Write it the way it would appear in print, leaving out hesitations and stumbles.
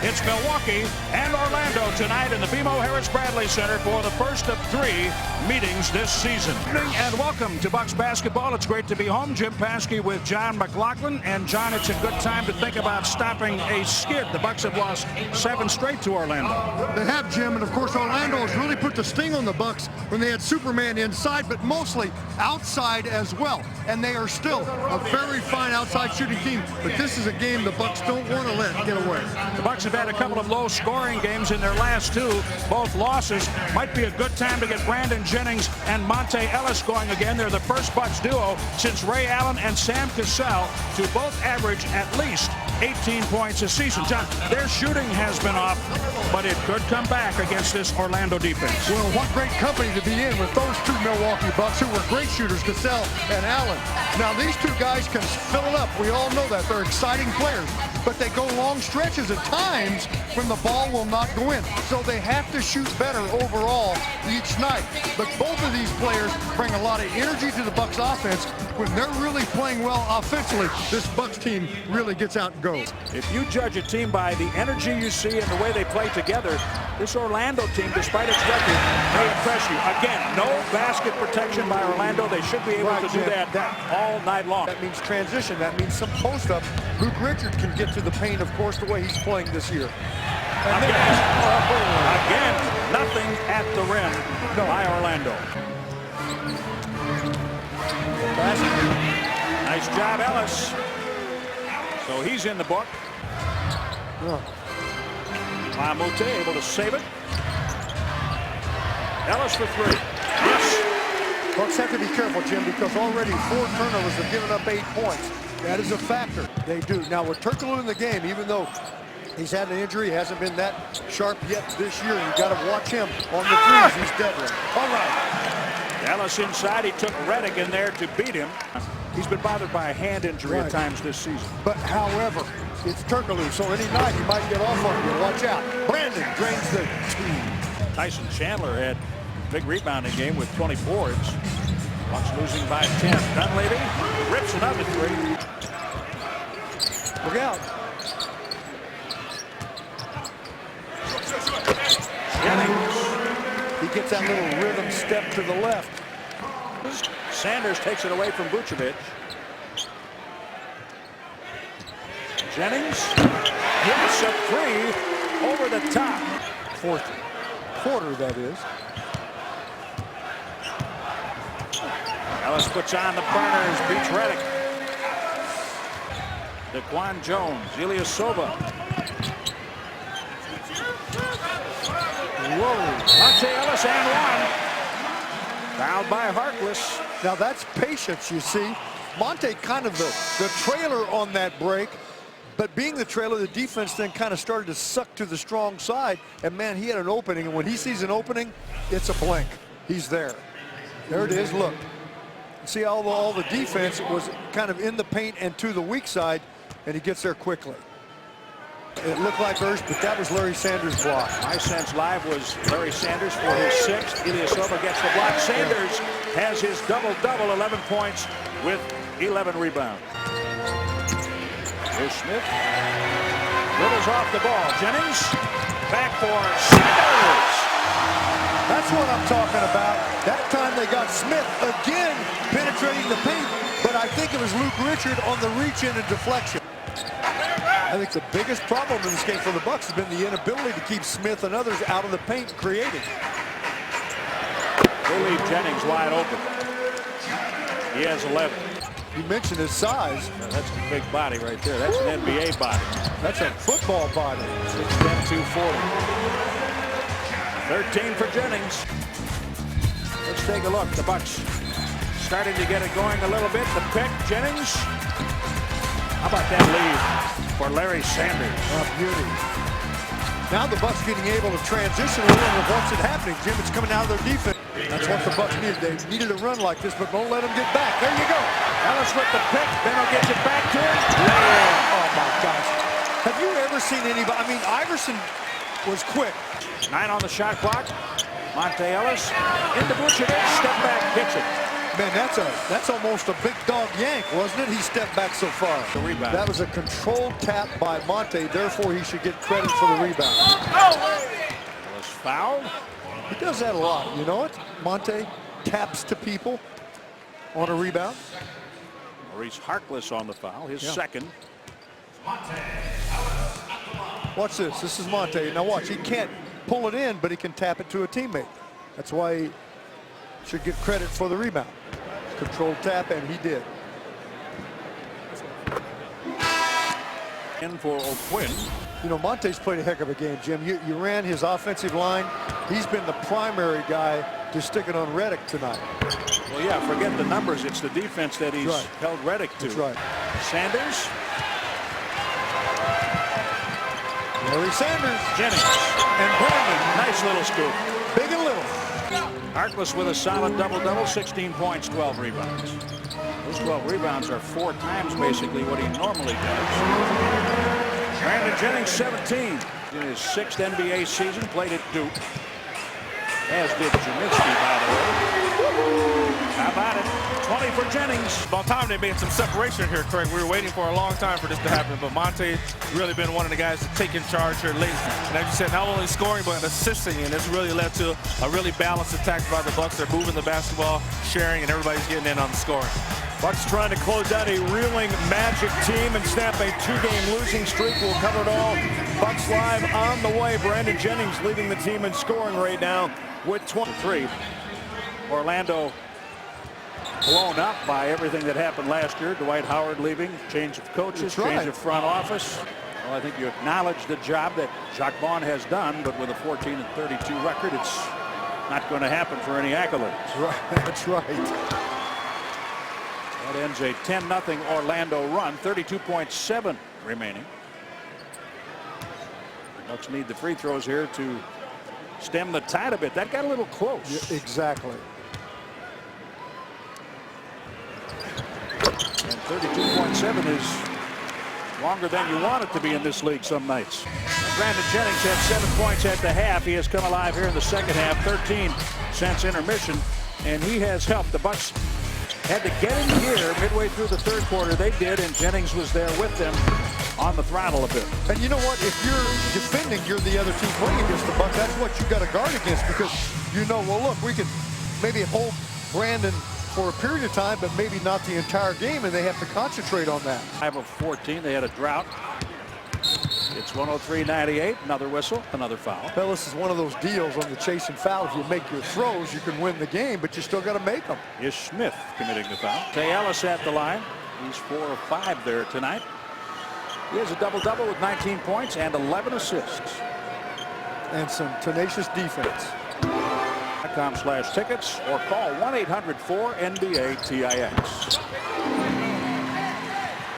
It's Milwaukee and Orlando tonight in the BMO Harris Bradley Center for the first of 3 meetings this season. And welcome to Bucks basketball. It's great to be home. Jim Paskey with John McLaughlin. And John, it's a good time to think about stopping a skid. The Bucks have lost 7 straight to Orlando. They have, Jim, and of course Orlando has really put the sting on the Bucks when they had Superman inside, but mostly outside as well. And they are still a very fine outside shooting team, but this is a game the Bucks don't want to let get away. The Bucks have had a couple of low-scoring games in their last 2, both losses. Might be a good time to get Brandon Jennings and Monta Ellis going again. They're the first Bucks duo since Ray Allen and Sam Cassell to both average at least 18 points a season. John, their shooting has been off, but it could come back against this Orlando defense. Well, what great company to be in with those 2 Milwaukee Bucks who were great shooters, Cassell and Allen. Now, these 2 guys can fill it up. We all know that. They're exciting players, but they go long stretches at times when the ball will not go in. So they have to shoot better overall each night. But both of these players bring a lot of energy to the Bucks offense. When they're really playing well offensively, this Bucks team really gets out and goes. If you judge a team by the energy you see and the way they play together, this Orlando team, despite its record, may impress you. Again, no basket protection by Orlando. They should be able to do that all night long. That means transition. That means some post-up. Luke Richard can get to the paint, of course, the way he's playing this year. Again, nothing at the rim by Orlando. Nice job, Ellis. So he's in the book. Monta able to save it. Ellis for 3. Yes. Bucks have to be careful, Jim, because already 4 turnovers have given up 8 points. That is a factor. They do. Now, with Turkoglu in the game, even though he's had an injury, he hasn't been that sharp yet this year. You got to watch him on the threes. He's deadly. All right. Ellis inside. He took Reddick in there to beat him. He's been bothered by a hand injury at times this season. But, however, it's Turkoglu, so any night he might get off on you. Watch out. Brandon drains the team. Tyson Chandler had a big rebounding game with 20 boards. Bucks losing by 10. Dunleavy rips another 3. Look out. Jennings. He gets that little rhythm step to the left. Sanders takes it away from Vucevic. Jennings hits a 3 over the top. 4th quarter, that is. Ellis puts on the burners, beats Reddick. DeQuan Jones, Ilyasova. Whoa. Monta Ellis and 1. Fouled by Harkless. Now that's patience, you see. Monta kind of the trailer on that break, but being the trailer, the defense then kind of started to suck to the strong side, and man, he had an opening, and when he sees an opening, it's a blank. He's there. There it is, look. See how all the defense was kind of in the paint and to the weak side, and he gets there quickly. It looked like Ursh, but that was Larry Sanders' block. My sense live was Larry Sanders for his 6th. Ilyasova gets the block. Sanders has his double-double, 11 points with 11 rebounds. Here's Smith. Dribbles off the ball. Jennings back for Sanders. That's what I'm talking about. That time they got Smith again penetrating the paint, but I think it was Luke Richard on the reach-in and deflection. I think the biggest problem in this game for the Bucks has been the inability to keep Smith and others out of the paint creating. They leave Jennings wide open. He has 11. You mentioned his size. Now, that's a big body right there. That's an NBA body. That's a football body. 6'10", 240. 13 for Jennings. Let's take a look. The Bucks starting to get it going a little bit. The pick, Jennings. How about that lead for Larry Sanders? Oh, beauty. Now the Bucks getting able to transition a little with what's happening. Jim, it's coming out of their defense. That's what the Bucks needed. They needed a run like this, but don't let them get back. There you go. Ellis with the pick. Benno gets it back to him. Oh, my gosh. Have you ever seen anybody? I mean, Iverson was quick. 9 on the shot clock. Monta Ellis into Vucevic. Step back, hits it. Man, that's almost a big dog yank, wasn't it? He stepped back so far. The rebound. That was a controlled tap by Monta. Therefore, he should get credit for the rebound. Ellis fouled. He does that a lot. You know it? Monta taps to people on a rebound. Maurice Harkless on the foul, his second. Watch this. This is Monta. Now watch. He can't pull it in, but he can tap it to a teammate. That's why he should get credit for the rebound. Controlled tap, and he did. In for O'Quinn. You know, Monte's played a heck of a game, Jim. You ran his offensive line. He's been the primary guy to stick it on Redick tonight. Well, yeah, forget the numbers. It's the defense that he's held Redick to. That's right. Sanders. Larry Sanders. Jennings. And Brandon. Nice little scoop. Big and little. Harkless with a solid double-double, 16 points, 12 rebounds. Those 12 rebounds are 4 times basically what he normally does. Brandon Jennings, 17. In his 6th NBA season, played at Duke. As did Jaminski, by the way. How about it? 20 for Jennings. About time they made some separation here, Craig. We were waiting for a long time for this to happen, but Monta really been one of the guys to take in charge here late. And as you said, not only scoring, but assisting, and it's really led to a really balanced attack by the Bucks. They're moving the basketball, sharing, and everybody's getting in on the scoring. Bucks trying to close out a reeling Magic team and snap a 2-game losing streak. We'll cover it all. Bucks Live on the way. Brandon Jennings leading the team in scoring right now with 23. Orlando blown up by everything that happened last year. Dwight Howard leaving, change of coaches, change of front office. Well, I think you acknowledge the job that Jacques Vaughn has done, but with a 14-32 record, it's not going to happen for any accolades. That's right. That ends a 10-0 Orlando run, 32.7 remaining. Bucks need the free throws here to stem the tide a bit. That got a little close. Yeah, exactly. And 32.7 is longer than you want it to be in this league some nights. Brandon Jennings had 7 points at the half. He has come alive here in the second half, 13 since intermission, and he has helped. The Bucks had to get in gear midway through the third quarter. They did, and Jennings was there with them on the throttle a bit. And you know what? If you're defending, you're the other team playing against the Bucks. That's what you got to guard against, because you know, well, look, we can maybe hold Brandon for a period of time, but maybe not the entire game, and they have to concentrate on that. 5 of 14. They had a drought. It's 103-98. Another whistle, another foul. Well, this is one of those deals on the chase and foul. If you make your throws, you can win the game, but you still got to make them. Is Smith committing the foul? Monta Ellis at the line. He's 4 of 5 there tonight. He has a double-double with 19 points and 11 assists. And some tenacious defense. .com/tickets or call 1-800-4NBA-TIX.